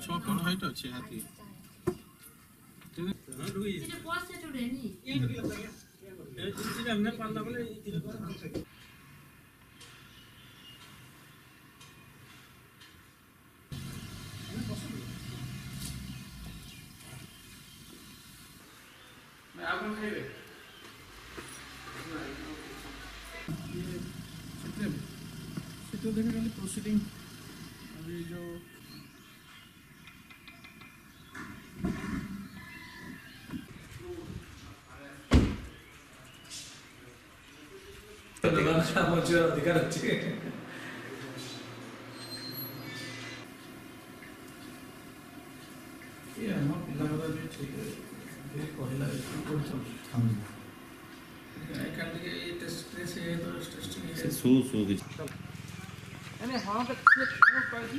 ଛଅ foot height ଅଛି ହାତୀ। ଆପଣ ଖାଇବେ ସେଟା ଦେଖେ ଖାଲି ପ୍ରୋସିଡ଼ିଂ अभी जो ଅଧିକାର ଅଛି। ଆମ ପିଲାଙ୍କର ବି ଠିକ୍ କହିଲା ହଁ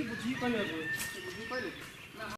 ବୁଝିକି କହିବାକୁ